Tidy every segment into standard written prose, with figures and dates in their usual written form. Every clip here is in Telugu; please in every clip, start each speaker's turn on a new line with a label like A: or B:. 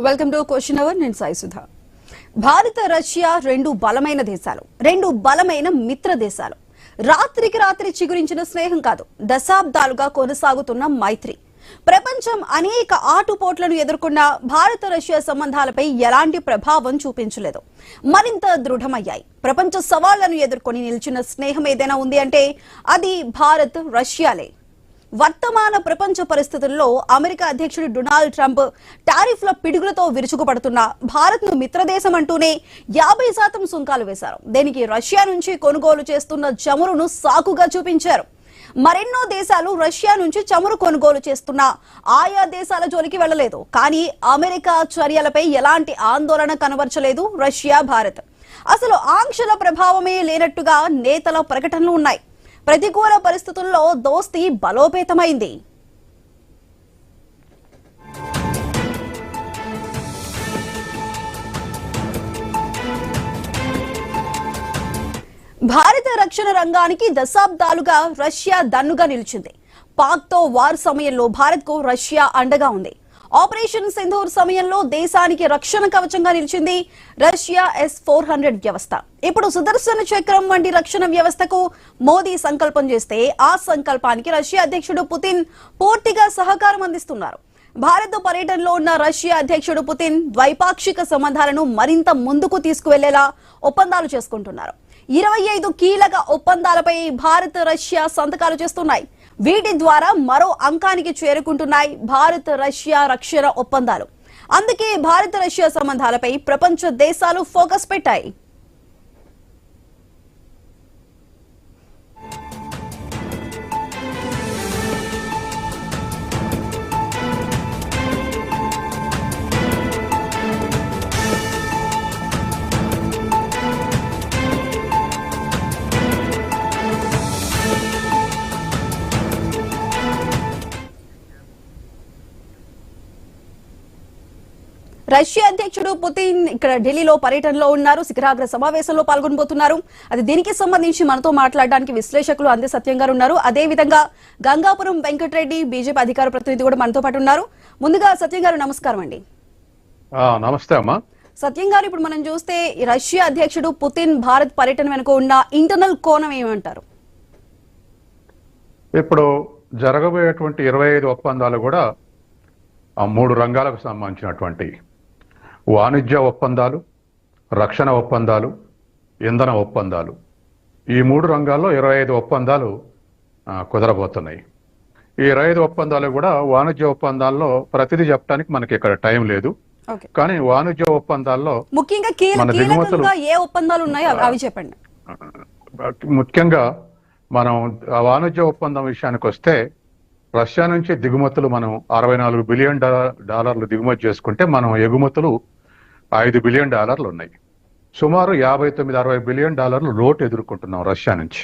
A: Welcome to question hour. నేను సాయి సుధా. భారత రష్యా రెండు బలమైన దేశాలు, రెండు బలమైన మిత్ర దేశాలు. రాత్రికి రాత్రి చిగురించిన స్నేహం కాదు, దశాబ్దాలుగా కొనసాగుతున్న మైత్రి. ప్రపంచం అనేక ఆటుపోట్లను ఎదుర్కొన్న భారత రష్యా సంబంధాలపై ఎలాంటి ప్రభావం చూపించలేదు, మరింత దృఢమయ్యాయి. ప్రపంచ సవాళ్లను ఎదుర్కొని నిలిచిన స్నేహం ఏదైనా ఉంది అంటే అది భారత్ రష్యాలే. వర్తమాన ప్రపంచ పరిస్థితుల్లో అమెరికా అధ్యక్షుడు డొనాల్డ్ ట్రంప్ టారిఫ్ల పిడుగులతో విరుచుకుపడుతున్న భారత్ను మిత్రదేశం అంటూనే 50% సుంకాలు వేశారు. దీనికి రష్యా నుంచి కొనుగోలు చేస్తున్న చమురును సాకుగా చూపించారు. మరెన్నో దేశాలు రష్యా నుంచి చమురు కొనుగోలు చేస్తున్న ఆయా దేశాల జోలికి వెళ్లలేదు. కానీ అమెరికా చర్యలపై ఎలాంటి ఆందోళన కనబరచలేదు రష్యా, భారత్. అసలు ఆంక్షల ప్రభావమే లేనట్టుగా నేతల ప్రకటనలు ఉన్నాయి. ప్రతికూల పరిస్థితుల్లో దోస్తీ బలోపేతమైంది. భారత రక్షణ రంగానికి దశాబ్దాలుగా రష్యా దన్నుగా నిలిచింది. పాక్తో వార్ సమయంలో భారత్కు రష్యా అండగా ఉంది. ఆపరేషన్ సింధూర్ సమయంలో దేశానికి రక్షణ కవచంగా నిలిచింది రష్యా S-400 వ్యవస్థ. ఇప్పుడు సుదర్శన చక్రం వంటి రక్షణ వ్యవస్థకు మోదీ సంకల్పం చేస్తే ఆ సంకల్పానికి రష్యా అధ్యక్షుడు పుతిన్ పూర్తిగా సహకారం అందిస్తున్నారు. భారత్ పర్యటనలో ఉన్న రష్యా అధ్యక్షుడు పుతిన్ ద్వైపాక్షిక సంబంధాలను మరింత ముందుకు తీసుకువెళ్లేలా ఒప్పందాలు చేసుకుంటున్నారు. 25 కీలక ఒప్పందాలపై భారత్ రష్యా సంతకాలు చేస్తున్నాయి. వీటి ద్వారా మరో అంకానికి చేరుకుంటున్నాయి భారత్ రష్యా రక్షణ ఒప్పందాలు. అందుకే భారత రష్యా సంబంధాలపై ప్రపంచ దేశాలు ఫోకస్ పెట్టాయి. రష్యా అధ్యక్షుడు పుతిన్ ఇక్కడ ఢిల్లీలో పర్యటనలో ఉన్నారు. శిఖరాగ్ర సమావేశంలో పాల్గొనబోతున్నారు. అది దీనికి సంబంధించి మనతో మాట్లాడడానికి విశ్లేషకులు అందే సత్యం గారు ఉన్నారు. అదే విధంగా గంగాపురం వెంకటరెడ్డి బీజేపీ అధికార ప్రతినిధి కూడా మనతో పాటు ఉన్నారు. ముందుగా సత్యం గారు నమస్కారం అండి.
B: నమస్తే అమ్మా.
A: సత్యం గారు, ఇప్పుడు మనం చూస్తే రష్యా అధ్యక్షుడు పుతిన్ భారత్ పర్యటన వెనుక ఉన్న ఇంటర్నల్ కోణం ఏమంటారు?
B: ఇప్పుడు జరగబోయేటువంటి 25 ఒప్పందాలు కూడా ఆ 3 రంగాలకు సంబంధించినటువంటి వాణిజ్య ఒప్పందాలు, రక్షణ ఒప్పందాలు, ఇంధన ఒప్పందాలు. ఈ 3 రంగాల్లో 25 ఒప్పందాలు కుదరబోతున్నాయి. ఈ 25 ఒప్పందాలు కూడా వాణిజ్య ఒప్పందాల్లో ప్రతిదీ చెప్పడానికి మనకి ఇక్కడ టైం లేదు. కానీ వాణిజ్య ఒప్పందాల్లో
A: ముఖ్యంగా ఏ ఒప్పందాలు ఉన్నాయో అవి చెప్పండి.
B: ముఖ్యంగా మనం ఆ వాణిజ్య ఒప్పందం విషయానికి వస్తే రష్యా నుంచి దిగుమతులు మనం $64 బిలియన్ దిగుమతి చేసుకుంటే మనం ఎగుమతులు $5 బిలియన్ ఉన్నాయి. సుమారు $59-60 బిలియన్ లోటు ఎదుర్కొంటున్నాం రష్యా నుంచి.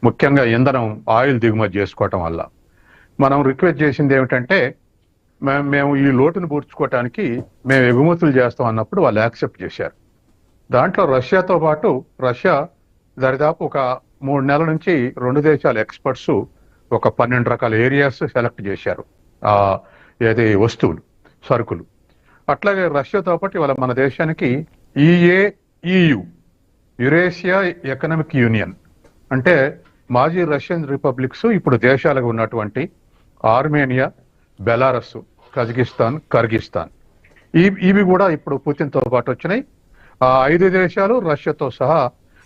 B: ముఖ్యంగా ఇంధనం, ఆయిల్ దిగుమతి చేసుకోవటం వల్ల మనం రిక్వెస్ట్ చేసింది ఏమిటంటే మేము ఈ లోటును పూడ్చుకోవటానికి మేము ఎగుమతులు చేస్తాం అన్నప్పుడు వాళ్ళు యాక్సెప్ట్ చేశారు. దాంట్లో రష్యాతో పాటు రష్యా దరిదాపు ఒక 3 నెలల నుంచి 2 దేశాల ఎక్స్పర్ట్స్ ఒక 12 రకాల ఏరియాస్ సెలెక్ట్ చేశారు. ఏది వస్తువులు, సరుకులు. అట్లాగే రష్యాతో పాటు ఇవాళ మన దేశానికి EU యురేషియా ఎకనామిక్ యూనియన్ అంటే మాజీ రష్యన్ రిపబ్లిక్స్ ఇప్పుడు దేశాలుగా ఉన్నటువంటి ఆర్మేనియా, బెలారస్, కజకిస్తాన్, కర్గిస్తాన్ ఇవి కూడా ఇప్పుడు పుతిన్తో పాటు వచ్చినాయి. ఆ 5 దేశాలు రష్యాతో సహా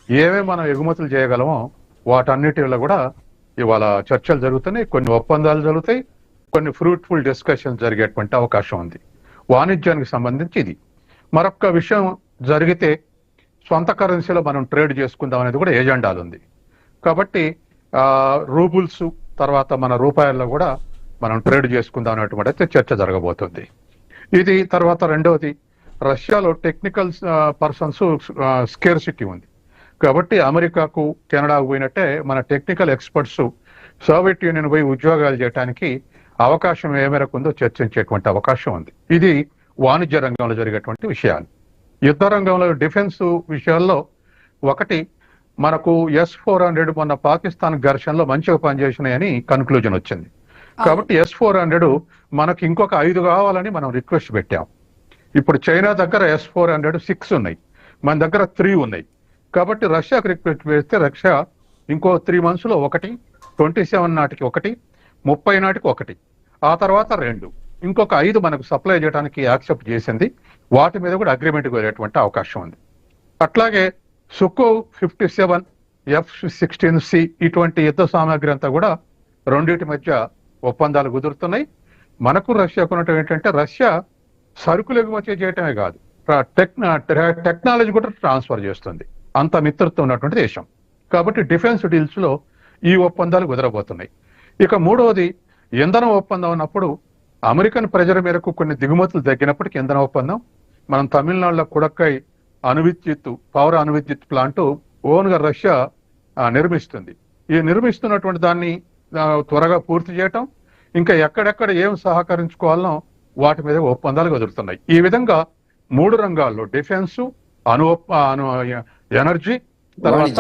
B: ఏమేమి మనం ఎగుమతులు చేయగలమో వాటన్నిటిలో కూడా ఇవాళ చర్చలు జరుగుతున్నాయి. కొన్ని ఒప్పందాలు జరుగుతాయి, కొన్ని ఫ్రూట్ఫుల్ డిస్కషన్స్ జరిగేటువంటి అవకాశం ఉంది. వాణిజ్యానికి సంబంధించి ఇది. మరొక విషయం జరిగితే సొంత కరెన్సీలో మనం ట్రేడ్ చేసుకుందాం అనేది కూడా ఎజెండాలు ఉంది. కాబట్టి రూబుల్స్ తర్వాత మన రూపాయల్లో కూడా మనం ట్రేడ్ చేసుకుందాం అనేటువంటి చర్చ జరగబోతుంది. ఇది తర్వాత రెండవది, రష్యాలో టెక్నికల్ పర్సన్స్ స్కేర్సిటీ ఉంది. కాబట్టి అమెరికాకు, కెనడాకు పోయినట్టే మన టెక్నికల్ ఎక్స్పర్ట్స్ సోవియట్ యూనియన్ పోయి ఉద్యోగాలు చేయడానికి అవకాశం ఏ మేరకు ఉందో చర్చించేటువంటి అవకాశం ఉంది. ఇది వాణిజ్య రంగంలో జరిగేటువంటి విషయాలు. యుద్ధ రంగంలో డిఫెన్స్ విషయాల్లో ఒకటి, మనకు S-400 మొన్న పాకిస్తాన్ ఘర్షణలో మంచిగా పనిచేసినాయని కన్క్లూజన్ వచ్చింది. కాబట్టి S-400 మనకి ఇంకొక 5 కావాలని మనం రిక్వెస్ట్ పెట్టాం. ఇప్పుడు చైనా దగ్గర S-400 6 ఉన్నాయి, మన దగ్గర 3 ఉన్నాయి. కాబట్టి రష్యాకి రిక్వెస్ట్ వేస్తే రష్యా ఇంకో 3 monthsలో ఒకటి, 27 నాటికి ఒకటి, 30 నాటికి ఒకటి, ఆ తర్వాత 2, ఇంకొక 5 మనకు సప్లై చేయడానికి యాక్సెప్ట్ చేసింది. వాటి మీద కూడా అగ్రిమెంట్కి వెళ్ళేటువంటి అవకాశం ఉంది. అట్లాగే సుకో 57, F-16C ఇటువంటి యుద్ధ సామాగ్రి అంతా కూడా రెండింటి మధ్య ఒప్పందాలు కుదురుతున్నాయి. మనకు రష్యాకు ఉన్నట్టు ఏంటంటే రష్యా సరుకులు ఎగుమతి చేయటమే కాదు, టెక్నాలజీ కూడా ట్రాన్స్ఫర్ చేస్తుంది. అంత మిత్రత్వం ఉన్నటువంటి దేశం. కాబట్టి డిఫెన్స్ డీల్స్ లో ఈ ఒప్పందాలు కుదరబోతున్నాయి. ఇక మూడవది ఇంధన ఒప్పందం ఉన్నప్పుడు అమెరికన్ ప్రజల మేరకు కొన్ని దిగుమతులు తగ్గినప్పటికీ ఇంధన ఒప్పందం మనం తమిళనాడులో కుడక్కై పవర్ అణువిద్యుత్ ప్లాంట్ ఓన్ గా రష్యా నిర్మిస్తుంది. ఈ నిర్మిస్తున్నటువంటి దాన్ని త్వరగా పూర్తి చేయటం, ఇంకా ఎక్కడెక్కడ ఏం సహకరించుకోవాలనో వాటి మీద ఒప్పందాలు కుదురుతున్నాయి. ఈ విధంగా 3 రంగాల్లో డిఫెన్స్, ఎనర్జీ, తర్వాత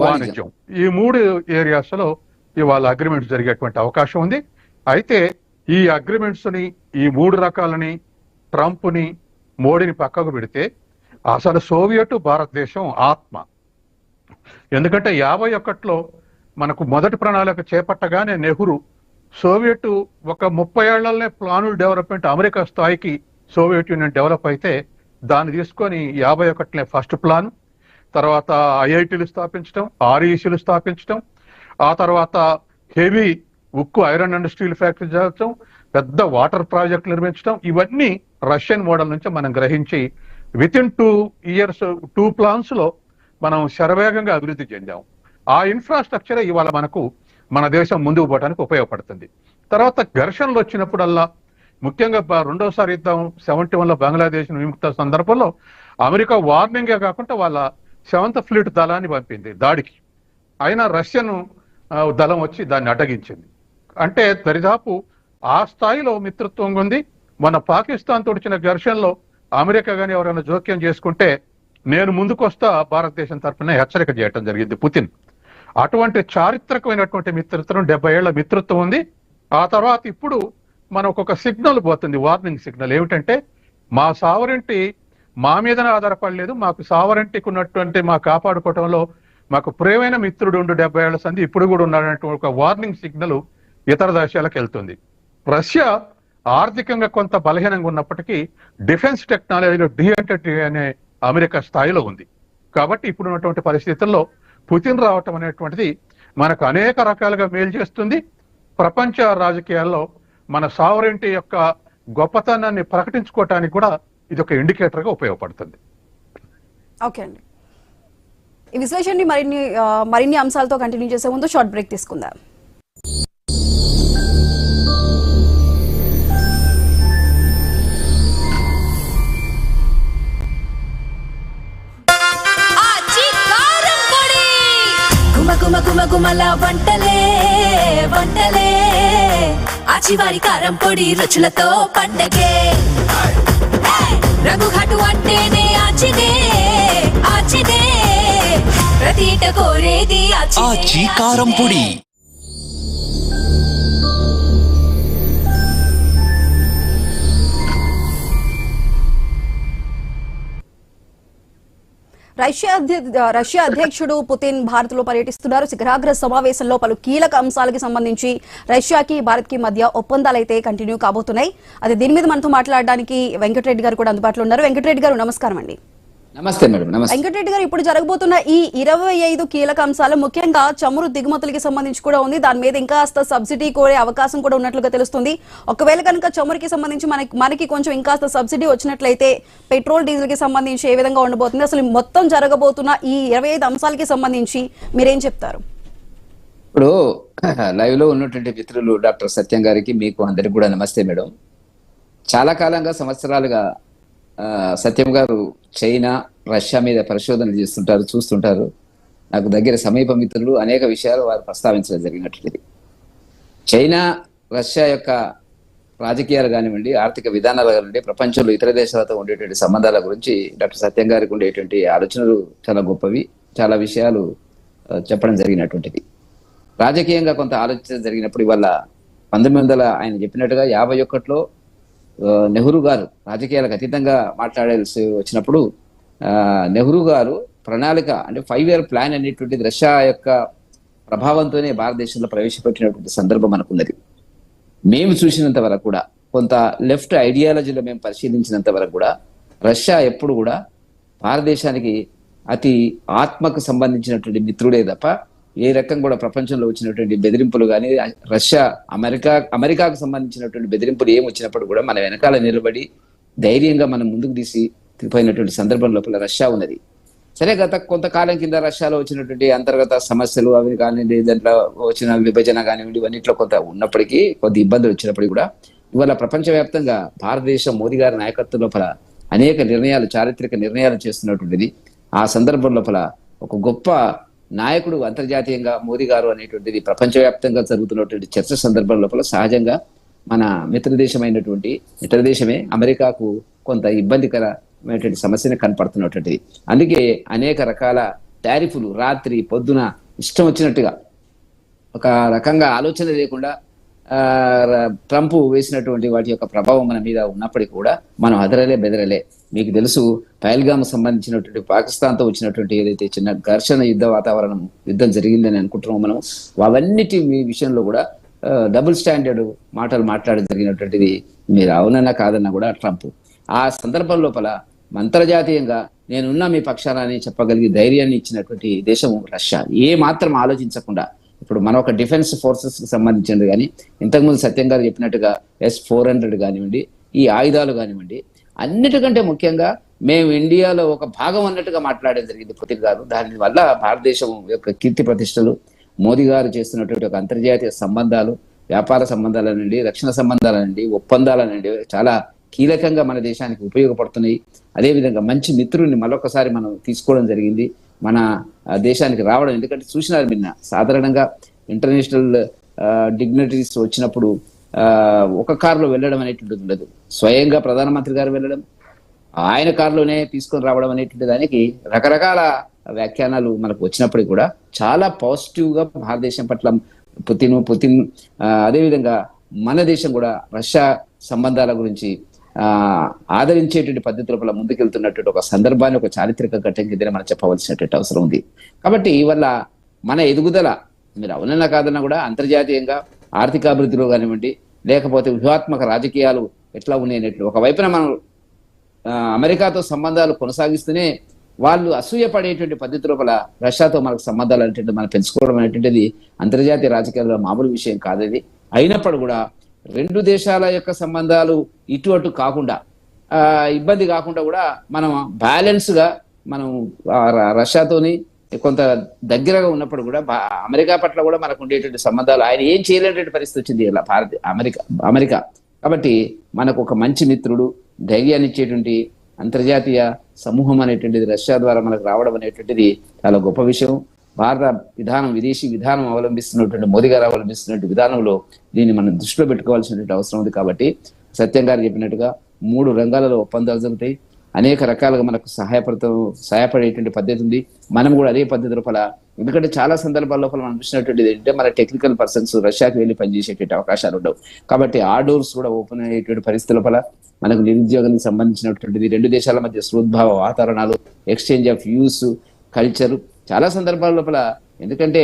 B: వాణిజ్యం, ఈ 3 ఏరియాస్ లో ఇవాళ అగ్రిమెంట్స్ జరిగేటువంటి అవకాశం ఉంది. అయితే ఈ అగ్రిమెంట్స్ ని, ఈ 3 రకాలని, ట్రంప్ ని, మోడీని పక్కకు పెడితే అసలు సోవియట్ భారతదేశం ఆత్మ. ఎందుకంటే 51లో మనకు మొదటి ప్రణాళిక చేపట్టగానే నెహ్రూ సోవియట్ ఒక 30 ఏళ్లనే ప్లానుల డెవలప్మెంట్ అమెరికా స్థాయికి సోవియట్ యూనియన్ డెవలప్ అయితే దాన్ని తీసుకొని 51 ఫస్ట్ ప్లాన్, తర్వాత ఐఐటీలు స్థాపించడం, ఆర్ఈసీలు స్థాపించడం, ఆ తర్వాత హెవీ ఉక్కు ఐరన్ అండ్ స్టీల్ ఫ్యాక్టరీ జరగడం, పెద్ద వాటర్ ప్రాజెక్ట్ నిర్మించడం, ఇవన్నీ రష్యన్ మోడల్ నుంచి మనం గ్రహించి వితిన్ 2 years 2 plans లో మనం శరవేగంగా అభివృద్ధి చెందాం. ఆ ఇన్ఫ్రాస్ట్రక్చర్ ఇవాళ మనకు మన దేశం ముందుకు పోవడానికి ఉపయోగపడుతుంది. తర్వాత ఘర్షణలు వచ్చినప్పుడల్లా, ముఖ్యంగా రెండోసారి యుద్ధం 71లో బంగ్లాదేశ్ విముక్త సందర్భంలో అమెరికా వార్నింగే కాకుండా వాళ్ళ 7th ఫ్లీట్ దళాన్ని పంపింది దాడికి. అయినా రష్యన్ దళం వచ్చి దాన్ని అడ్డగించింది. అంటే దరిదాపు ఆ స్థాయిలో మిత్రత్వం ఉంది. మన పాకిస్తాన్ తోడిచిన ఘర్షణలో అమెరికా కానీ ఎవరైనా జోక్యం చేసుకుంటే నేను ముందుకొస్తా భారతదేశం తరఫున హెచ్చరిక చేయడం జరిగింది పుతిన్. అటువంటి చారిత్రకమైనటువంటి మిత్రత్వం, 70 ఏళ్ల మిత్రత్వం ఉంది. ఆ తర్వాత ఇప్పుడు మనకు ఒక సిగ్నల్ పోతుంది, వార్నింగ్ సిగ్నల్. ఏమిటంటే మా సావరెంటీ మా మీదనే ఆధారపడలేదు, మాకు సావరెంటీకి ఉన్నటువంటి మా కాపాడుకోవటంలో మాకు ప్రియమైన మిత్రుడు 70 ఏళ్ల సంధి ఇప్పుడు కూడా ఉన్నాడన్నటువంటి ఒక వార్నింగ్ సిగ్నల్ ఇతర దేశాలకు వెళ్తుంది. రష్యా ఆర్థికంగా కొంత బలహీనంగా ఉన్నప్పటికీ డిఫెన్స్ టెక్నాలజీలో డి అనే అమెరికా స్థాయిలో ఉంది. కాబట్టి ఇప్పుడు ఉన్నటువంటి పరిస్థితుల్లో పుతిన్ రావటం అనేటువంటిది మనకు అనేక రకాలుగా మేలు చేస్తుంది. ప్రపంచ రాజకీయాల్లో మన సావరెంటీ యొక్క గొప్పతనాన్ని ప్రకటించుకోవటానికి కూడా ఇది ఒక ఇండికేటర్గా ఉపయోగపడుతుంది.
A: ఓకే అండి, ఈ విశ్లేషణని మరిన్ని అంశాలతో కంటిన్యూ చేసే ముందు షార్ట్ బ్రేక్ తీసుకుందాం.
C: గుమగుమల వంటలే వంటలే ఆచివారి కారం పొడి రుచులతో పండగే రఘుఘాటు అంటేనే ఆచిదే ఆచిదే ప్రతిట కోరేది ఆచి కారం పొడి.
A: రష్యా అధ్యక్షుడు పుతిన్ భారత్ లో పర్యటిస్తున్నారు. శిఖరాగ్ర సమావేశంలో పలు కీలక అంశాలకు సంబంధించి రష్యాకి భారత్ కి మధ్య ఒప్పందాలు అయితే కంటిన్యూ కాబోతున్నాయి. అది దీని మీద మనతో మాట్లాడడానికి వెంకటరెడ్డి గారు కూడా అందుబాటులో ఉన్నారు. వెంకటరెడ్డి గారు నమస్కారం అండి.
D: నమస్తే మేడం. నమస్తే
A: వెంకటరెడ్డి గారు, ఇప్పుడు జరగబోతున్న ఈ 25 కీలక అంశాలు ముఖ్యంగా చమురు దిగుమతులకి సంబంధించి కూడా ఉంది. దాని మీద ఇంకా సబ్సిడీ కోరే అవకాశం కూడా ఉన్నట్లుగా తెలుస్తుంది. ఒకవేళ కనుక చమురుకి సంబంధించి మనకి కొంచెం ఇంకా సబ్సిడీ వచ్చినట్లయితే పెట్రోల్ డీజిల్ కి సంబంధించి ఏ విధంగా ఉండబోతుంది, అసలు మొత్తం జరగబోతున్న ఈ 25 అంశాలకి సంబంధించి మీరేం చెప్తారు?
D: ఇప్పుడు లైవ్ లో ఉన్నటువంటి మిత్రులు డాక్టర్ సత్యం గారికి, మీకు అందరికి కూడా నమస్తే మేడం. చాలా కాలంగా, సంవత్సరాలుగా సత్యం గారు చైనా, రష్యా మీద పరిశోధనలు చేస్తుంటారు, చూస్తుంటారు. నాకు దగ్గర సమీప మిత్రులు అనేక విషయాలు వారు ప్రస్తావించడం జరిగినట్లేదు. చైనా, రష్యా యొక్క రాజకీయాలు కానివ్వండి, ఆర్థిక విధానాలు కానివ్వండి, ప్రపంచంలో ఇతర దేశాలతో ఉండేటువంటి సంబంధాల గురించి డాక్టర్ సత్యం గారికి ఉండేటువంటి ఆలోచనలు చాలా గొప్పవి. చాలా విషయాలు చెప్పడం జరిగినటువంటిది. రాజకీయంగా కొంత ఆలోచన జరిగినప్పుడు ఇవాళ 1900 ఆయన చెప్పినట్టుగా 51లో నెహ్రూ గారు రాజకీయాలకు అతీతంగా మాట్లాడాల్సి వచ్చినప్పుడు నెహ్రూ గారు ప్రణాళిక అంటే 5-year ప్లాన్ అనేటువంటిది రష్యా యొక్క ప్రభావంతోనే భారతదేశంలో ప్రవేశపెట్టినటువంటి సందర్భం మనకున్నది. మేము చూసినంత వరకు కూడా, కొంత లెఫ్ట్ ఐడియాలజీలో మేము పరిశీలించినంత వరకు కూడా, రష్యా ఎప్పుడు కూడా భారతదేశానికి అతి ఆత్మకు సంబంధించినటువంటి మిత్రుడే తప్ప ఏ రకం కూడా ప్రపంచంలో వచ్చినటువంటి బెదిరింపులు కానీ, అమెరికాకు సంబంధించినటువంటి బెదిరింపులు ఏం వచ్చినప్పుడు కూడా మన వెనకాల నిలబడి ధైర్యంగా మనం ముందుకు తీసుకుపోయినటువంటి సందర్భం లోపల రష్యా ఉన్నది. సరే, గత కొంతకాలం కింద రష్యాలో వచ్చినటువంటి అంతర్గత సమస్యలు అవి కానివ్వండి, దాంట్లో వచ్చిన విభజన కానివ్వండి, ఇవన్నిట్లో కొంత ఉన్నప్పటికీ, కొద్ది ఇబ్బందులు వచ్చినప్పటికీ కూడా ఇవాళ ప్రపంచవ్యాప్తంగా భారతదేశం మోదీ గారి నాయకత్వం లోపల అనేక నిర్ణయాలు, చారిత్రక నిర్ణయాలు చేస్తున్నటువంటిది. ఆ సందర్భం లోపల ఒక గొప్ప నాయకుడు అంతర్జాతీయంగా మోదీ గారు అనేటువంటిది ప్రపంచవ్యాప్తంగా జరుగుతున్నటువంటి చర్చ సందర్భం లోపల సహజంగా మన మిత్ర దేశమే అమెరికాకు కొంత ఇబ్బందికరమైనటువంటి సమస్యను కనపడుతున్నటువంటిది. అందుకే అనేక రకాల టారిఫ్లు రాత్రి పొద్దున ఇష్టం వచ్చినట్టుగా, ఒక రకంగా ఆలోచన లేకుండా ట్రంప్ వేసినటువంటి వాటి యొక్క ప్రభావం మన మీద ఉన్నప్పటికీ కూడా మనం అదరలే బెదరలే. మీకు తెలుసు, పహల్గామ్ సంబంధించినటువంటి పాకిస్తాన్తో వచ్చినటువంటి ఏదైతే చిన్న ఘర్షణ యుద్ధం జరిగిందని అనుకుంటున్నాం మనం, అవన్నిటి మీ విషయంలో కూడా డబుల్ స్టాండర్డ్ మాటలు మాట్లాడడం జరిగినటువంటిది మీరు అవునన్నా కాదన్నా కూడా ట్రంప్. ఆ సందర్భం లోపల అంతర్జాతీయంగా నేనున్నా మీ పక్షాన అని చెప్పగలిగి ధైర్యాన్ని ఇచ్చినటువంటి దేశం రష్యా. ఏ మాత్రం ఆలోచించకుండా ఇప్పుడు మనం ఒక డిఫెన్స్ ఫోర్సెస్ కి సంబంధించినది కానీ, ఇంతకుముందు సత్యం గారు చెప్పినట్టుగా S-400 కానివ్వండి, ఈ ఆయుధాలు కానివ్వండి, అన్నిటికంటే ముఖ్యంగా మేము ఇండియాలో ఒక భాగం అన్నట్టుగా మాట్లాడడం జరిగింది పుతిన్ గారు. దాని వల్ల భారతదేశం యొక్క కీర్తి ప్రతిష్టలు, మోదీ గారు చేస్తున్నటువంటి ఒక అంతర్జాతీయ సంబంధాలు, వ్యాపార సంబంధాల నుండి, రక్షణ సంబంధాల నుండి, ఒప్పందాల నుండి చాలా కీలకంగా మన దేశానికి ఉపయోగపడుతున్నాయి. అదేవిధంగా మంచి మిత్రుల్ని మరొకసారి మనం తీసుకోవడం జరిగింది మన దేశానికి రావడం. ఎందుకంటే చూసినారు నిన్న, సాధారణంగా ఇంటర్నేషనల్ డిగ్నిటరీస్ వచ్చినప్పుడు ఒక కారులో వెళ్ళడం అనేటువంటిది ఉండదు. స్వయంగా ప్రధానమంత్రి గారు వెళ్ళడం, ఆయన కారులోనే తీసుకొని రావడం అనేటువంటి దానికి రకరకాల వ్యాఖ్యానాలు మనకు వచ్చినప్పటికీ కూడా చాలా పాజిటివ్ గా భారతదేశం పట్ల పుతిన్ అదేవిధంగా మన దేశం కూడా రష్యా సంబంధాల గురించి ఆదరించేటువంటి పద్ధతుల ముందుకెళ్తున్నటువంటి ఒక సందర్భాన్ని, ఒక చారిత్రక ఘట్టం కింద మనం చెప్పవలసినటువంటి అవసరం ఉంది. కాబట్టి ఇవల్ల మన ఎదుగుదల, మీరు అవునన్నా కాదన్నా కూడా అంతర్జాతీయంగా ఆర్థికాభివృద్ధిలో కానివ్వండి, లేకపోతే వ్యూహాత్మక రాజకీయాలు ఎట్లా ఉన్నాయనేట్లు ఒకవైపున మనం అమెరికాతో సంబంధాలు కొనసాగిస్తూనే వాళ్ళు అసూయపడేటువంటి పద్ధతి లోపల రష్యాతో మనకు సంబంధాలు అనేటువంటి మనం పెంచుకోవడం అనేటువంటిది అంతర్జాతీయ రాజకీయాల్లో మామూలు విషయం కాదది. అయినప్పుడు కూడా రెండు దేశాల యొక్క సంబంధాలు ఇటు అటు కాకుండా, ఇబ్బంది కాకుండా కూడా మనం బ్యాలెన్స్ గా మనం రష్యాతోని కొంత దగ్గరగా ఉన్నప్పుడు కూడా అమెరికా పట్ల కూడా మనకు ఉండేటువంటి సంబంధాలు ఆయన ఏం చేయలేనటువంటి పరిస్థితి వచ్చింది ఇలా అమెరికా. కాబట్టి మనకు ఒక మంచి మిత్రుడు, ధైర్యాన్ని ఇచ్చేటువంటి అంతర్జాతీయ సమూహం అనేటువంటిది రష్యా ద్వారా మనకు రావడం అనేటువంటిది చాలా గొప్ప విషయం. భారత విధానం, విదేశీ విధానం అవలంబిస్తున్నటువంటి మోదీ గారు అవలంబిస్తున్నటువంటి విధానంలో దీన్ని మనం దృష్టిలో పెట్టుకోవాల్సినటువంటి అవసరం ఉంది. కాబట్టి సత్యం గారు చెప్పినట్టుగా 3 రంగాలలో ఒప్పందాలు జరుగుతాయి. అనేక రకాలుగా మనకు సహాయపడేటువంటి పద్ధతి ఉంది. మనం కూడా అదే పద్ధతి లోపల, ఎందుకంటే చాలా సందర్భాల లోపల మనం చూసినటువంటిది ఏంటంటే మన టెక్నికల్ పర్సన్స్ రష్యాకి వెళ్ళి పనిచేసేటువంటి అవకాశాలు ఉండవు. కాబట్టి ఆ డోర్స్ కూడా ఓపెన్ అయ్యేటువంటి పరిస్థితి లోపల మనకు నిరుద్యోగానికి సంబంధించినటువంటిది, రెండు దేశాల మధ్య సృద్భావ వాతావరణాలు, ఎక్స్చేంజ్ ఆఫ్ వ్యూస్, కల్చర్ చాలా సందర్భాల లోపల. ఎందుకంటే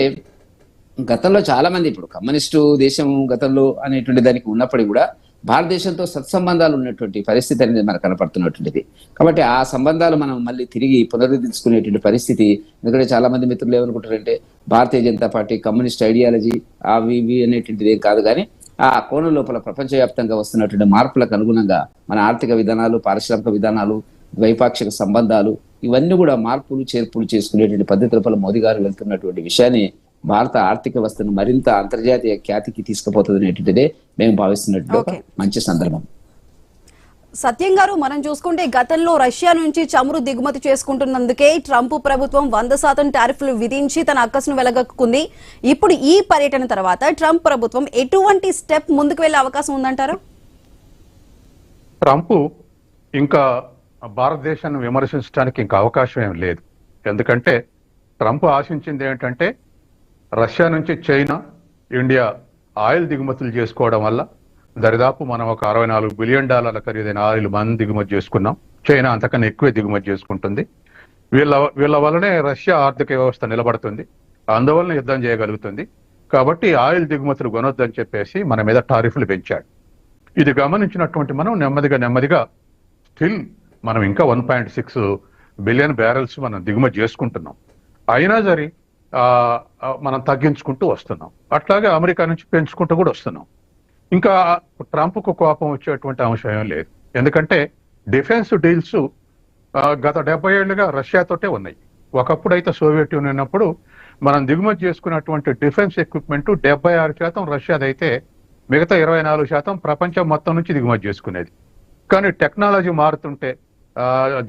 D: గతంలో చాలా మంది, ఇప్పుడు కమ్యూనిస్టు దేశం గతంలో అనేటువంటి దానికి ఉన్నప్పటికీ కూడా భారతదేశంతో సత్సంబంధాలు ఉన్నటువంటి పరిస్థితి అనేది మనకు కనపడుతున్నటువంటిది. కాబట్టి ఆ సంబంధాలు మనం మళ్ళీ తిరిగి పునరుద్ధరించుకునేటువంటి పరిస్థితి. ఎందుకంటే చాలా మంది మిత్రులు ఏమనుకుంటారంటే Bharatiya Janata party communist ideology అవి ఇవి అనేటువంటిది ఏం కాదు, కానీ ఆ కోణం లోపల ప్రపంచవ్యాప్తంగా వస్తున్నటువంటి మార్పులకు అనుగుణంగా మన ఆర్థిక విధానాలు, పారిశ్రామిక విధానాలు, ద్వైపాక్షిక సంబంధాలు, ఇవన్నీ కూడా మార్పులు చేర్పులు చేసుకునేటువంటి పద్ధతి లోపల మోదీ గారు వెళ్తున్నటువంటి విషయాన్ని భారత ఆర్థిక వ్యవస్థను మరింత అంతర్జాతీయ ఖ్యాతికి తీసుకుపోతుంది అనేటువంటిదే మేము భావిస్తున్నట్టు మంచి సందర్భం.
A: సత్యం గారు, మనం చూసుకుంటే గతంలో రష్యా నుంచి చమురు దిగుమతి చేసుకుంటున్నందుకే ట్రంప్ ప్రభుత్వం 100% టారిఫ్లు విధించి తన అక్కసును వెలగక్కుంది. ఇప్పుడు ఈ పర్యటన తర్వాత ట్రంప్ ప్రభుత్వం ఎటువంటి స్టెప్ ముందుకు వెళ్లే అవకాశం ఉందంటారు?
B: ట్రంప్ ఇంకా భారతదేశాన్ని విమర్శించడానికి ఇంకా అవకాశం ఏం లేదు. ఎందుకంటే ట్రంప్ ఆశించింది ఏంటంటే రష్యా నుంచి చైనా, ఇండియా ఆయిల్ దిగుమతులు చేసుకోవడం వల్ల దరిదాపు మనం ఒక $64 బిలియన్ ఖరీదైన ఆయిల్ మనం దిగుమతి చేసుకున్నాం. చైనా అంతకన్నా ఎక్కువే దిగుమతి చేసుకుంటుంది. వీళ్ళ వల్లనే రష్యా ఆర్థిక వ్యవస్థ నిలబడుతుంది, అందువలన యుద్ధం చేయగలుగుతుంది. కాబట్టి ఆయిల్ దిగుమతులు కొనొద్దని చెప్పేసి మన మీద టారిఫ్లు పెంచాడు. ఇది గమనించినటువంటి మనం నెమ్మదిగా స్టిల్ మనం ఇంకా 1.6 బిలియన్ బ్యారెల్స్ మనం దిగుమతి చేసుకుంటున్నాం. అయినా సరే మనం తగ్గించుకుంటూ వస్తున్నాం. అట్లాగే అమెరికా నుంచి పెంచుకుంటూ కూడా వస్తున్నాం. ఇంకా ట్రంప్కు కోపం వచ్చేటువంటి అంశం ఏం లేదు. ఎందుకంటే డిఫెన్స్ డీల్స్ గత 70 ఏళ్లుగా రష్యాతోటే ఉన్నాయి. ఒకప్పుడు అయితే సోవియట్ యూనియన్ ఉన్నప్పుడు మనం దిగుమతి చేసుకున్నటువంటి డిఫెన్స్ ఎక్విప్మెంట్ 76% రష్యాదైతే మిగతా 24% ప్రపంచం మొత్తం నుంచి దిగుమతి చేసుకునేది. కానీ టెక్నాలజీ మారుతుంటే,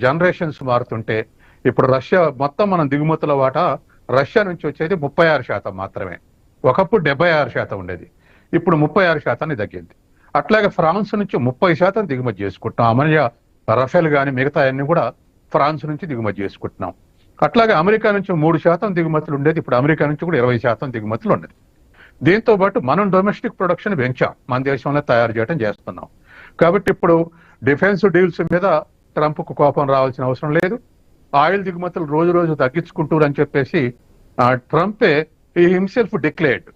B: జనరేషన్స్ మారుతుంటే ఇప్పుడు రష్యా మొత్తం మనం దిగుమతుల వాటా రష్యా నుంచి వచ్చేది 36% మాత్రమే. ఒకప్పుడు 76% ఉండేది, ఇప్పుడు 36% తగ్గింది. అట్లాగే ఫ్రాన్స్ నుంచి 30% దిగుమతి చేసుకుంటున్నాం. అమర్య రఫేల్ కానీ మిగతా అన్ని కూడా ఫ్రాన్స్ నుంచి దిగుమతి చేసుకుంటున్నాం. అట్లాగే అమెరికా నుంచి 3% దిగుమతులు ఉండేది, ఇప్పుడు అమెరికా నుంచి కూడా 20% దిగుమతులు ఉండేది. దీంతో పాటు మనం డొమెస్టిక్ ప్రొడక్షన్ పెంచాం, మన దేశంలో తయారు చేయడం చేస్తున్నాం. కాబట్టి ఇప్పుడు డిఫెన్స్ డీల్స్ మీద ట్రంప్కు కోపం రావాల్సిన అవసరం లేదు. ఆయిల్ దిగుమతులు రోజు రోజు తగ్గించుకుంటూరు అని చెప్పేసి ట్రంపే ఈ himself declared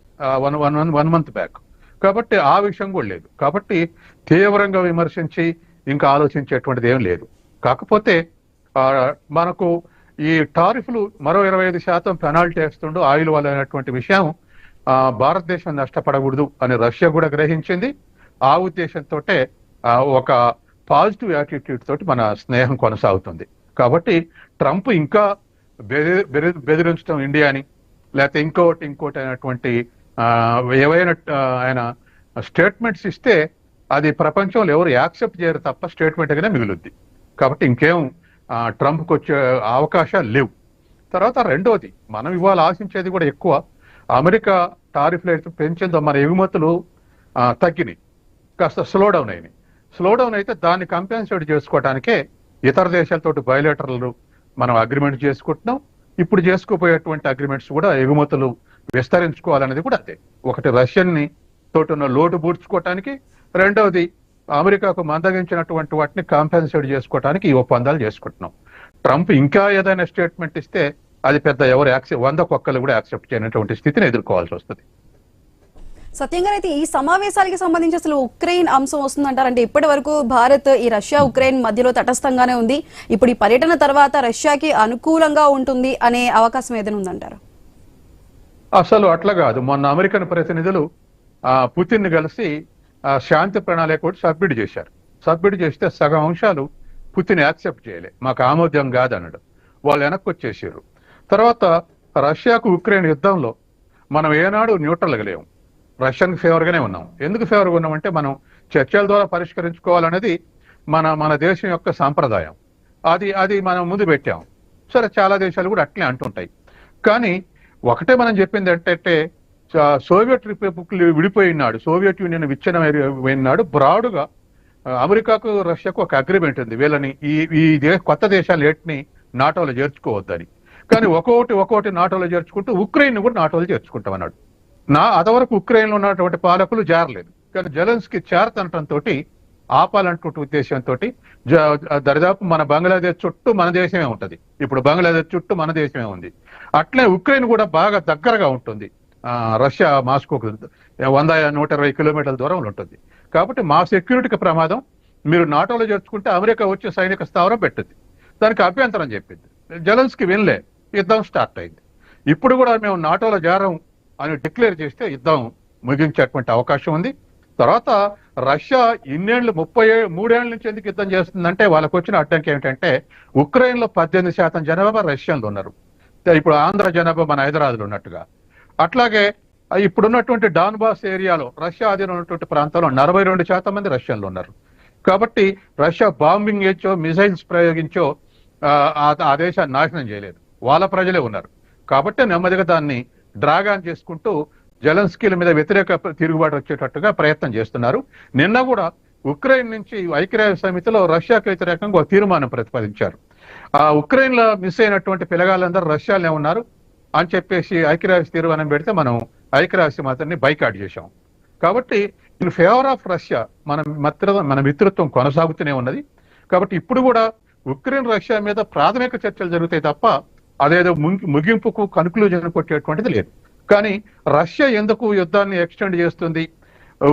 B: one month back. కాబట్టి ఆ విషయం కూడా లేదు. కాబట్టి తీవ్రంగా విమర్శించి ఇంకా ఆలోచించేటువంటిది ఏం లేదు. కాకపోతే మనకు ఈ టారిఫ్లు మరో 25% పెనాల్టీ వేస్తుండో ఆయిల్ వల్ల అనేటువంటి విషయం భారతదేశం నష్టపడకూడదు అని రష్యా కూడా గ్రహించింది. ఆ ఉద్దేశంతో ఒక పాజిటివ్ యాటిట్యూడ్ తోటి మన స్నేహం కొనసాగుతుంది. కాబట్టి ట్రంప్ ఇంకా బెదిరించడం ఇండియాని, లేకపోతే ఇంకోటి అయినటువంటి ఏవైనా ఆయన స్టేట్మెంట్స్ ఇస్తే అది ప్రపంచంలో ఎవరు యాక్సెప్ట్ చేయరు తప్ప స్టేట్మెంట్గానే మిగులుద్ది. కాబట్టి ఇంకేం ట్రంప్కి వచ్చే అవకాశాలు లేవు. తర్వాత రెండోది, మనం ఇవాళ ఆశించేది కూడా ఎక్కువ. అమెరికా టారిఫ్లు అయితే పెంచిందో మన ఎగుమతులు తగ్గినాయి, కాస్త స్లో డౌన్ అయితే దాన్ని కంపెన్సేట్ చేసుకోవడానికే ఇతర దేశాలతోటి బయలేటరల్ మనం అగ్రిమెంట్ చేసుకుంటున్నాం. ఇప్పుడు చేసుకోపోయేటువంటి అగ్రిమెంట్స్ కూడా ఎగుమతులు విస్తరించుకోవాలనేది కూడా అదే. ఒకటి రష్యన్ని తోటి ఉన్న లోటు పూడ్చుకోవటానికి, రెండవది అమెరికాకు మందగించినటువంటి వాటిని కాంపెన్సేట్ చేసుకోవడానికి ఈ ఒప్పందాలు చేసుకుంటున్నాం. ట్రంప్ ఇంకా ఏదైనా స్టేట్మెంట్ ఇస్తే అది పెద్ద ఎవరు 100 కూడా యాక్సెప్ట్ చేయనటువంటి స్థితిని ఎదుర్కోవాల్సి వస్తుంది.
A: సత్యంగా అయితే ఈ సమావేశాలకి సంబంధించి అసలు ఉక్రెయిన్ అంశం వస్తుందంటారు? అంటే ఇప్పటి వరకు భారత్ ఈ రష్యా ఉక్రెయిన్ మధ్యలో తటస్థంగానే ఉంది. ఇప్పుడు ఈ పర్యటన తర్వాత రష్యాకి అనుకూలంగా ఉంటుంది అనే అవకాశం ఏదైనా ఉందంటారు?
B: అసలు అట్లా కాదు. మొన్న అమెరికన్ ప్రతినిధులు పుతిన్ కలిసి శాంతి ప్రణాళిక కూడా సబ్మిట్ చేస్తే సగం అంశాలు పుతిన్ యాక్సెప్ట్ చేయలే, మాకు ఆమోదం కాదన్నాడు. వాళ్ళు వెనక్కి వచ్చేసారు. తర్వాత రష్యాకు ఉక్రెయిన్ యుద్ధంలో మనం ఏనాడు న్యూట్రల్గా లేము, రష్యాకి ఫేవర్గానే ఉన్నాం. ఎందుకు ఫేవర్గా ఉన్నామంటే మనం చర్చల ద్వారా పరిష్కరించుకోవాలనేది మన దేశం యొక్క సాంప్రదాయం. అది మనం ముందు పెట్టాం. సరే, చాలా దేశాలు కూడా అట్లే అంటుంటాయి. కానీ ఒకటే మనం చెప్పింది ఏంటంటే, సోవియట్ రిపబ్లిక్లు విడిపోయినాడు, సోవియట్ యూనియన్ విచ్ఛిన్నమైనాడు, బ్రాడ్గా అమెరికాకు రష్యాకు ఒక అగ్రిమెంట్ ఉంది, వీళ్ళని ఈ కొత్త దేశాలు ఏటిని నాటోలో చేర్చుకోవద్దని. కానీ ఒక్కొక్కటి నాటోలో చేర్చుకుంటూ ఉక్రెయిన్ కూడా నాటోలో చేర్చుకుంటామన్నాడు. అంతవరకు ఉక్రెయిన్లో ఉన్నటువంటి పాలకులు జారలేదు. కానీ జెలెన్స్కీ చేరతనటంతో ఆపాలంటే ఉద్దేశంతో దరిదాపు మన బంగ్లాదేశ్ చుట్టూ మన దేశమే ఉంటుంది. ఇప్పుడు బంగ్లాదేశ్ చుట్టూ మన దేశమే ఉంది. అట్లే ఉక్రెయిన్ కూడా బాగా దగ్గరగా ఉంటుంది, రష్యా మాస్కోకు 100-120 కిలోమీటర్ల దూరంలో ఉంటుంది. కాబట్టి మా సెక్యూరిటీకి ప్రమాదం, మీరు నాటోలో చేర్చుకుంటే అమెరికా వచ్చే సైనిక స్థావరం పెట్టింది, దానికి అభ్యంతరం చెప్పింది. జెలెన్స్కీ వినలే, యుద్ధం స్టార్ట్ అయింది. ఇప్పుడు కూడా మేము నాటోలో జారం అని డిక్లేర్ చేస్తే యుద్ధం ముగించేటువంటి అవకాశం ఉంది. తర్వాత రష్యా ఇన్నేళ్లు 33 ఏళ్ల నుంచి ఎందుకు యుద్ధం చేస్తుందంటే వాళ్ళకు వచ్చిన అడ్డంకి ఏమిటంటే, ఉక్రెయిన్లో 18% జనాభా రష్యన్లు ఉన్నారు. ఇప్పుడు ఆంధ్ర జనాభా మన హైదరాబాద్లో ఉన్నట్టుగా. అట్లాగే ఇప్పుడున్నటువంటి డాన్బాస్ ఏరియాలో రష్యా ఆధీనం ఉన్నటువంటి ప్రాంతాల్లో 42% మంది రష్యన్లు ఉన్నారు. కాబట్టి రష్యా బాంబింగ్ చేయించో మిసైల్స్ ప్రయోగించో ఆ దేశాన్ని నాశనం చేయలేదు, వాళ్ళ ప్రజలే ఉన్నారు. కాబట్టి నెమ్మదిగా దాన్ని డ్రాగాన్ చేసుకుంటూ జెలెన్స్కీల మీద వ్యతిరేక తిరుగుబాటు వచ్చేటట్టుగా ప్రయత్నం చేస్తున్నారు. నిన్న కూడా ఉక్రెయిన్ నుంచి ఐక్యరాజ్య సమితిలో రష్యాకు వ్యతిరేకంగా ఒక తీర్మానం ప్రతిపాదించారు. ఉక్రెయిన్ లో మిస్ అయినటువంటి పిల్లగాళ్ళందరూ రష్యాలోనే ఉన్నారు అని చెప్పేసి ఐక్యరాజ్య తీర్మానం పెడితే మనం ఐక్యరాజ్య సమితిని బైకాట్ చేశాం. కాబట్టి ఇన్ ఫేవర్ ఆఫ్ రష్యా మన మిత్రత్వం కొనసాగుతూనే ఉన్నది. కాబట్టి ఇప్పుడు కూడా ఉక్రెయిన్ రష్యా మీద ప్రాథమిక చర్చలు జరుగుతాయి తప్ప అదేదో ముగింపుకు కన్క్లూజన్ కొట్టేటువంటిది లేదు. కానీ రష్యా ఎందుకు యుద్ధాన్ని ఎక్స్టెండ్ చేస్తుంది,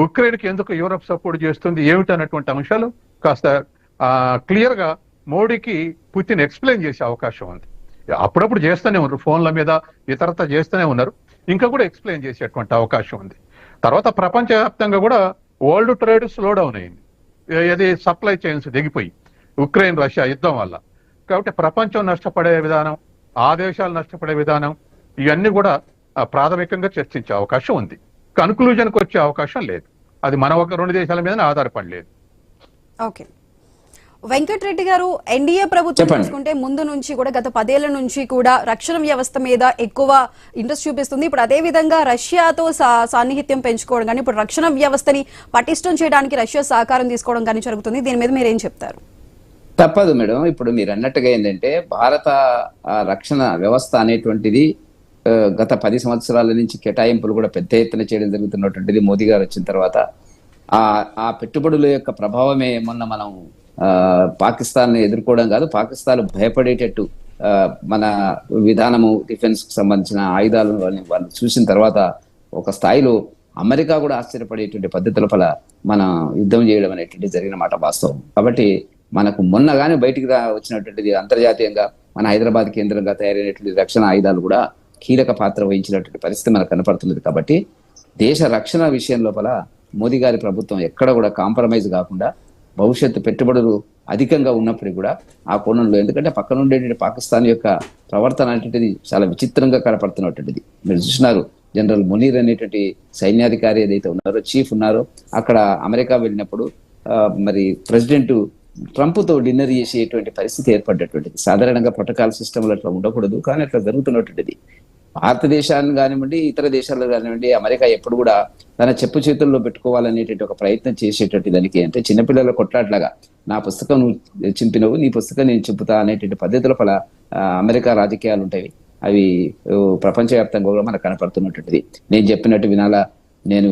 B: ఉక్రెయిన్కి ఎందుకు యూరప్ సపోర్ట్ చేస్తుంది ఏమిటన్నటువంటి అంశాలు కాస్త క్లియర్ గా మోడీకి పుతిన్ ఎక్స్ప్లెయిన్ చేసే అవకాశం ఉంది. అప్పుడప్పుడు చేస్తూనే ఉన్నారు, ఫోన్ల మీద ఇతరత చేస్తూనే ఉన్నారు, ఇంకా కూడా ఎక్స్ప్లెయిన్ చేసేటువంటి అవకాశం ఉంది. తర్వాత ప్రపంచవ్యాప్తంగా కూడా వరల్డ్ ట్రేడ్ స్లో డౌన్ అయింది, ఇది సప్లై చైన్స్ దిగిపోయి ఉక్రెయిన్ రష్యా యుద్ధం వల్ల. కాబట్టి ప్రపంచం నష్టపడే విధానం, ఆ దేశాలు నష్టపడే విధానం ఇవన్నీ కూడా ప్రాథమికంగా చర్చించే అవకాశం ఉంది. కన్క్లూజన్కి వచ్చే అవకాశం లేదు. అది మన ఒక 2 దేశాల మీద ఆధారపడలేదు.
A: ఓకే వెంకటరెడ్డి గారు, ఎన్డీఏ ప్రభుత్వం చూసుకుంటే ముందు నుంచి కూడా గత 10 ఏళ్ల నుంచి కూడా రక్షణ వ్యవస్థ మీద ఎక్కువ ఇంట్రెస్ట్ చూపిస్తుంది. ఇప్పుడు అదే విధంగా రష్యాతో సాన్నిహిత్యం పెంచుకోవడం కానీ, ఇప్పుడు రక్షణ వ్యవస్థని పటిష్టం చేయడానికి రష్యా సహకారం తీసుకోవడం కానీ జరుగుతుంది. దీని మీద మీరేం చెప్తారు?
D: తప్పదు మేడం. ఇప్పుడు మీరు అన్నట్టుగా ఏంటంటే భారత రక్షణ వ్యవస్థ అనేటువంటిది గత 10 సంవత్సరాల నుంచి కేటాయింపులు కూడా పెద్ద ఎత్తున చేయడం జరుగుతున్నటువంటిది మోదీ గారు వచ్చిన తర్వాత. ఆ పెట్టుబడుల యొక్క ప్రభావమే మొన్న మనం పాకిస్తాన్ ఎదుర్కోవడం కాదు, పాకిస్తాన్ భయపడేటట్టు మన విధానము డిఫెన్స్ కు సంబంధించిన ఆయుధాలను వాళ్ళు చూసిన తర్వాత ఒక స్థాయిలో అమెరికా కూడా ఆశ్చర్యపడేటువంటి పద్ధతుల పల మన యుద్ధం చేయడం అనేటువంటి జరిగిన మాట వాస్తవం. కాబట్టి మనకు మొన్న కానీ బయటికి వచ్చినటువంటిది అంతర్జాతీయంగా మన హైదరాబాద్ కేంద్రంగా తయారైనటువంటి రక్షణ ఆయుధాలు కూడా కీలక పాత్ర వహించినటువంటి పరిస్థితి మనకు కనపడుతున్నది. కాబట్టి దేశ రక్షణ విషయం లోపల మోదీ గారి ప్రభుత్వం ఎక్కడ కూడా కాంప్రమైజ్ కాకుండా భవిష్యత్తు పెట్టుబడులు అధికంగా ఉన్నప్పటికీ కూడా ఆ కోణంలో, ఎందుకంటే పక్కన ఉండేటువంటి పాకిస్తాన్ యొక్క ప్రవర్తన అనేటువంటిది చాలా విచిత్రంగా కనపడుతున్నటువంటిది. మీరు చూసినారు, జనరల్ మునీర్ అనేటువంటి సైన్యాధికారి ఏదైతే ఉన్నారో, చీఫ్ ఉన్నారో, అక్కడ అమెరికా వెళ్ళినప్పుడు మరి ప్రెసిడెంట్ ట్రంప్తో డిన్నర్ చేసేటువంటి పరిస్థితి ఏర్పడ్డటువంటిది. సాధారణంగా ప్రోటోకాల్ సిస్టంలో అట్లా ఉండకూడదు, కానీ అట్లా జరుగుతున్నటువంటిది. భారతదేశాన్ని కానివ్వండి, ఇతర దేశాల్లో కానివ్వండి, అమెరికా ఎప్పుడు కూడా తన చెప్పు చేతుల్లో పెట్టుకోవాలనేటువంటి ఒక ప్రయత్నం చేసేటువంటి దానికి, అంటే చిన్నపిల్లల కొట్లాట్లాగా నా పుస్తకం నువ్వు చింపినవు, నీ పుస్తకం నేను చింపుతా అనేటువంటి పద్ధతుల పల అమెరికా రాజకీయాలు ఉంటాయి. అవి ప్రపంచవ్యాప్తంగా కూడా మనకు కనపడుతున్నటువంటిది. నేను చెప్పినట్టు వినాలా, నేను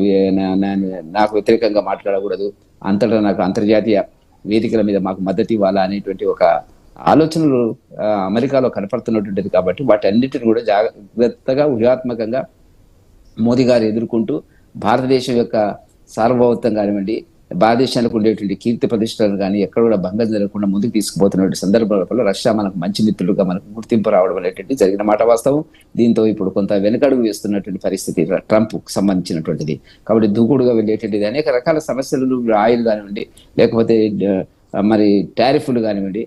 D: నాకు వ్యతిరేకంగా మాట్లాడకూడదు, అంతటా నాకు అంతర్జాతీయ వేదికల మీద మాకు మద్దతు ఇవ్వాలా అనేటువంటి ఒక ఆలోచనలు అమెరికాలో కనపడుతున్నటువంటిది. కాబట్టి వాటి అన్నిటిని కూడా జాగ్రత్తగా వ్యూహాత్మకంగా మోదీ గారు ఎదుర్కొంటూ భారతదేశం యొక్క సార్వభౌమత్వం కానివ్వండి, భారతదేశానికి ఉండేటువంటి కీర్తి ప్రతిష్టలు కానీ ఎక్కడ కూడా భంగం జరగకుండా ముందుకు తీసుకుపోతున్నటువంటి సందర్భాల రష్యా మనకు మంచి మిత్రులుగా మనకు గుర్తింపు రావడం అనేటువంటి జరిగిన మాట వాస్తవం. దీంతో ఇప్పుడు కొంత వెనుకడుగు వేస్తున్నటువంటి పరిస్థితి ట్రంప్ కు సంబంధించినటువంటిది. కాబట్టి దూకుడుగా వెళ్ళేటువంటిది అనేక రకాల సమస్యలు, ఆయిల్ కానివ్వండి, లేకపోతే మరి టారిఫ్లు కానివ్వండి,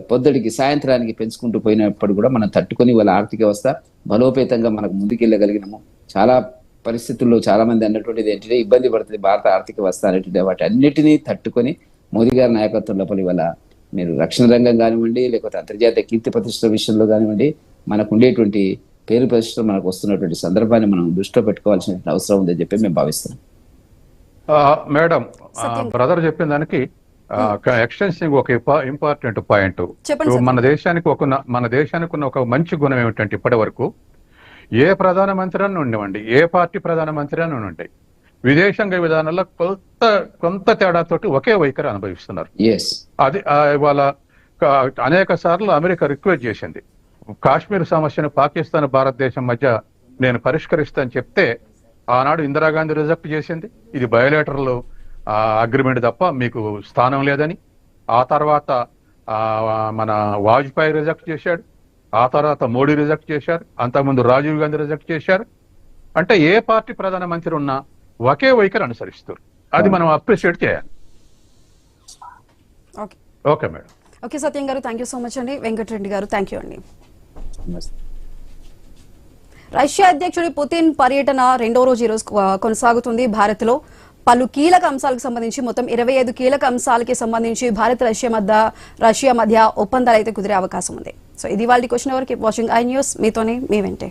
D: పొద్దుడికి సాయంత్రానికి పెంచుకుంటూ పోయినప్పుడు కూడా మనం తట్టుకొని వాళ్ళ ఆర్థిక వ్యవస్థ బలోపేతంగా మనకు ముందుకెళ్ళగలిగినాము. చాలా పరిస్థితుల్లో చాలా మంది అన్నటువంటిది ఏంటంటే ఇబ్బంది పడుతుంది భారత ఆర్థిక వ్యవస్థ అనేటువంటి, వాటి అన్నిటినీ తట్టుకొని మోదీ గారి నాయకత్వం లోపల ఇవాళ మీరు రక్షణ రంగం కానివ్వండి, లేకపోతే అంతర్జాతీయ కీర్తి ప్రతిష్టల విషయంలో కానివ్వండి, మనకు ఉండేటువంటి పేరు ప్రతిష్టలు మనకు వస్తున్నటువంటి సందర్భాన్ని మనం దృష్టిలో పెట్టుకోవాల్సిన అవసరం ఉందని చెప్పి మేము భావిస్తున్నాం.
B: మేడం, బ్రదర్ చెప్పిన దానికి ఎక్స్టెన్సింగ్ ఒక ఇంపార్టెంట్ పాయింట్. మన దేశానికి ఉన్న ఒక మంచి గుణం ఏమిటంటే ఇప్పటి వరకు ఏ ప్రధానమంత్రి అని ఉండేవండి, ఏ పార్టీ ప్రధానమంత్రి అని ఉండే విదేశాంగ విధానంలో కొంత తేడాతోటి ఒకే వైఖరి అనుభవిస్తున్నారు. అది ఇవాళ అనేక సార్లు అమెరికా రిక్వెస్ట్ చేసింది, కాశ్మీర్ సమస్యను పాకిస్తాన్ భారతదేశం మధ్య నేను పరిష్కరిస్తానని చెప్తే ఆనాడు ఇందిరాగాంధీ రిజెక్ట్ చేసింది. ఇది బయోలేటరల్ అగ్రిమెంట్ తప్ప మీకు స్థానం లేదని. ఆ తర్వాత మన వాజ్పేయి రిజెక్ట్ చేశాడు, ఆ తర్వాత మోడీ రిజెక్ట్ చేశారు, అంతకుముందు రాజీవ్ గాంధీ రిజెక్ట్ చేశారు. అంటే ఏ పార్టీ ప్రధానమంత్రి ఉన్నా ఒకే వైఖరి అనుసరిస్తారు. అది మనం అప్రిషియేట్ చేయాలి. Okay madam.
A: ఓకే సత్యం గారు, థ్యాంక్ యూ సో మచ్ అండి. వెంకటరెడ్డి గారు, థ్యాంక్ యూ అండి. రష్యా అధ్యక్షుడి పుతిన్ పర్యటన 2వ రోజు ఈరోజు కొనసాగుతుంది. భారత్ లో పలు కీలక అంశాలకు సంబంధించి మొత్తం 25 కీలక అంశాలకి సంబంధించి భారత్ రష్యా మధ్య ఒప్పందాలు అయితే కుదిరే అవకాశం ఉంది. సో ఇది వాళ్ళ question hour. Keep watching iNews. మీతోనే మీ వెంటే.